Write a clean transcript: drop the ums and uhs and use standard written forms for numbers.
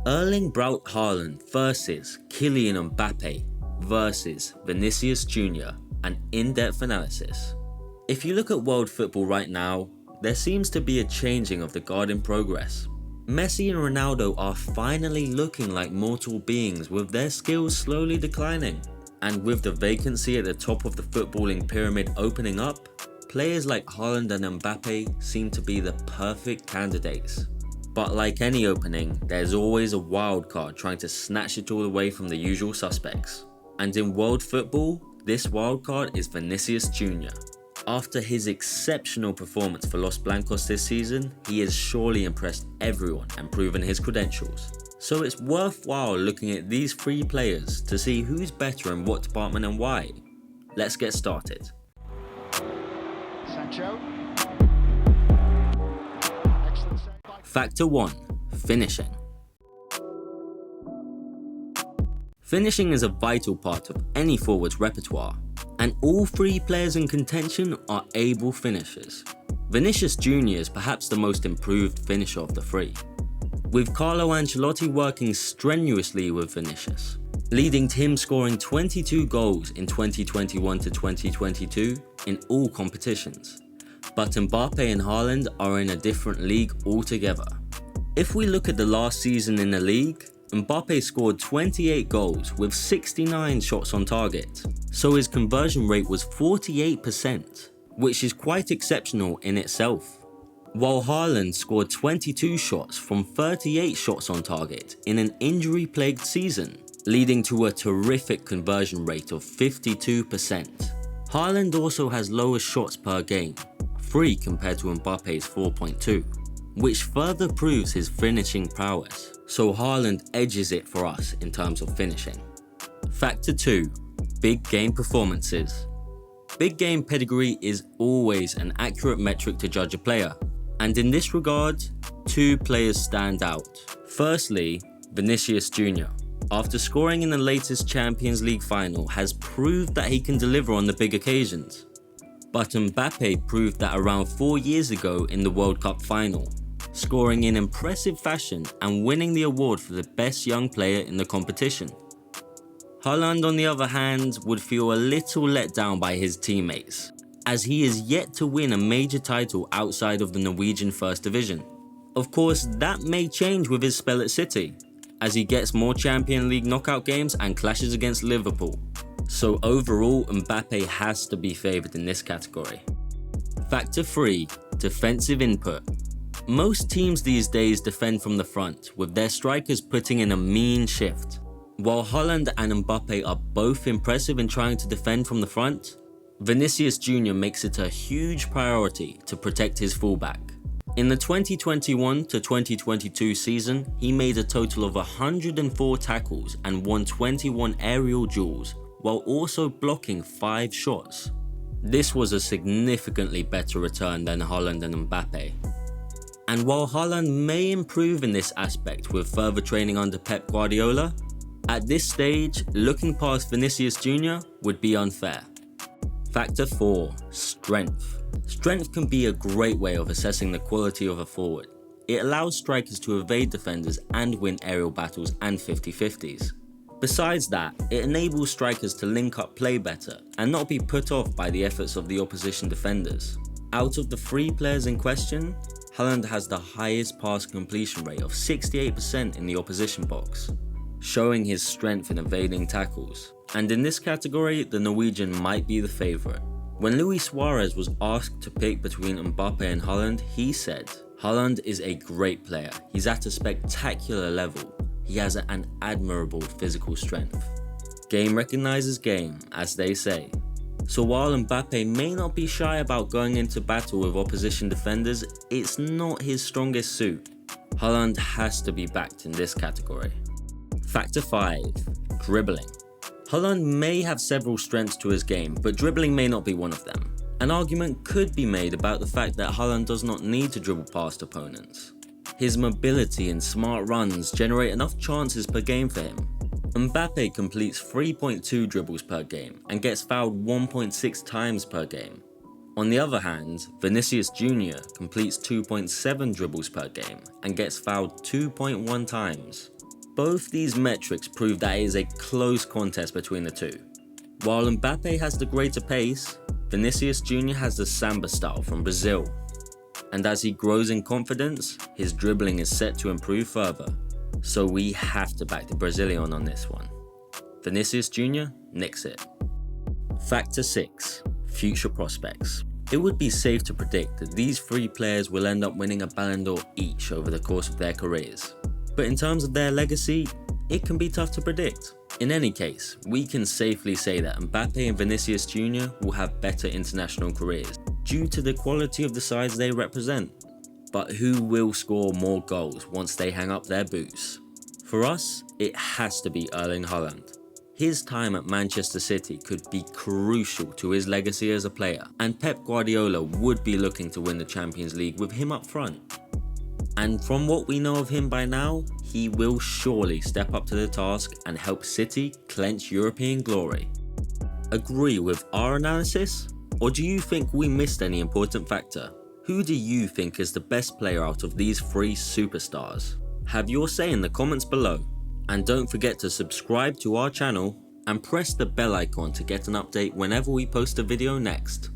Erling Braut Haaland versus Kylian Mbappe versus Vinicius Jr. An in-depth analysis. If you look at world football right now, there seems to be a changing of the guard in progress. Messi and Ronaldo are finally looking like mortal beings with their skills slowly declining. And with the vacancy at the top of the footballing pyramid opening up, players like Haaland and Mbappe seem to be the perfect candidates. But like any opening, there's always a wild card trying to snatch it all away from the usual suspects. And in world football, this wild card is Vinicius Jr. After his exceptional performance for Los Blancos this season, he has surely impressed everyone and proven his credentials. So it's worthwhile looking at these three players to see who's better in what department and why. Let's get started. Sancho. Factor 1. Finishing. Finishing is a vital part of any forward's repertoire, and all three players in contention are able finishers. Vinicius Jr. is perhaps the most improved finisher of the three, with Carlo Ancelotti working strenuously with Vinicius, leading to him scoring 22 goals in 2021 to 2022 in all competitions. But Mbappe and Haaland are in a different league altogether. If we look at the last season in the league, Mbappe scored 28 goals with 69 shots on target, so his conversion rate was 48%, which is quite exceptional in itself. While Haaland scored 22 shots from 38 shots on target in an injury-plagued season, leading to a terrific conversion rate of 52%. Haaland also has lower shots per game, 3 compared to Mbappe's 4.2, which further proves his finishing prowess, so Haaland edges it for us in terms of finishing. Factor 2. Big game performances. Big game pedigree is always an accurate metric to judge a player, and in this regard, two players stand out. Firstly, Vinicius Jr., after scoring in the latest Champions League final, has proved that he can deliver on the big occasions. But Mbappe proved that around 4 years ago in the World Cup final, scoring in impressive fashion and winning the award for the best young player in the competition. Haaland, on the other hand, would feel a little let down by his teammates, as he is yet to win a major title outside of the Norwegian First Division. Of course, that may change with his spell at City, as he gets more Champions League knockout games and clashes against Liverpool. So overall, Mbappe has to be favoured in this category. Factor 3. Defensive input. Most teams these days defend from the front, with their strikers putting in a mean shift. While Haaland and Mbappe are both impressive in trying to defend from the front, Vinicius Jr. makes it a huge priority to protect his fullback. In the 2021 to 2022 season, he made a total of 104 tackles and won 21 aerial duels, while also blocking 5 shots. This was a significantly better return than Haaland and Mbappe. And while Haaland may improve in this aspect with further training under Pep Guardiola, at this stage, looking past Vinicius Jr. would be unfair. Factor 4. Strength. Strength can be a great way of assessing the quality of a forward. It allows strikers to evade defenders and win aerial battles and 50-50s. Besides that, it enables strikers to link up play better and not be put off by the efforts of the opposition defenders. Out of the 3 players in question, Haaland has the highest pass completion rate of 68% in the opposition box, showing his strength in evading tackles. And in this category, the Norwegian might be the favourite. When Luis Suarez was asked to pick between Mbappe and Haaland, he said, "Haaland is a great player. He's at a spectacular level. He has an admirable physical strength. Game recognises game, as they say." So while Mbappe may not be shy about going into battle with opposition defenders, it's not his strongest suit. Haaland has to be backed in this category. Factor 5. Dribbling. Haaland may have several strengths to his game, but dribbling may not be one of them. An argument could be made about the fact that Haaland does not need to dribble past opponents. His mobility and smart runs generate enough chances per game for him. Mbappe completes 3.2 dribbles per game and gets fouled 1.6 times per game. On the other hand, Vinicius Jr. completes 2.7 dribbles per game and gets fouled 2.1 times. Both these metrics prove that it is a close contest between the two. While Mbappe has the greater pace, Vinicius Jr has the samba style from Brazil. And as he grows in confidence, his dribbling is set to improve further. So we have to back the Brazilian on this one. Vinicius Jr nicks it. Factor 6. Future prospects. It would be safe to predict that these three players will end up winning a Ballon d'Or each over the course of their careers. But in terms of their legacy, it can be tough to predict. In any case, we can safely say that Mbappe and Vinicius Jr will have better international careers due to the quality of the sides they represent. But who will score more goals once they hang up their boots? For us, it has to be Erling Haaland. His time at Manchester City could be crucial to his legacy as a player, and Pep Guardiola would be looking to win the Champions League with him up front. And from what we know of him by now, he will surely step up to the task and help City clench European glory. Agree with our analysis? Or do you think we missed any important factor? Who do you think is the best player out of these three superstars? Have your say in the comments below. And don't forget to subscribe to our channel and press the bell icon to get an update whenever we post a video next.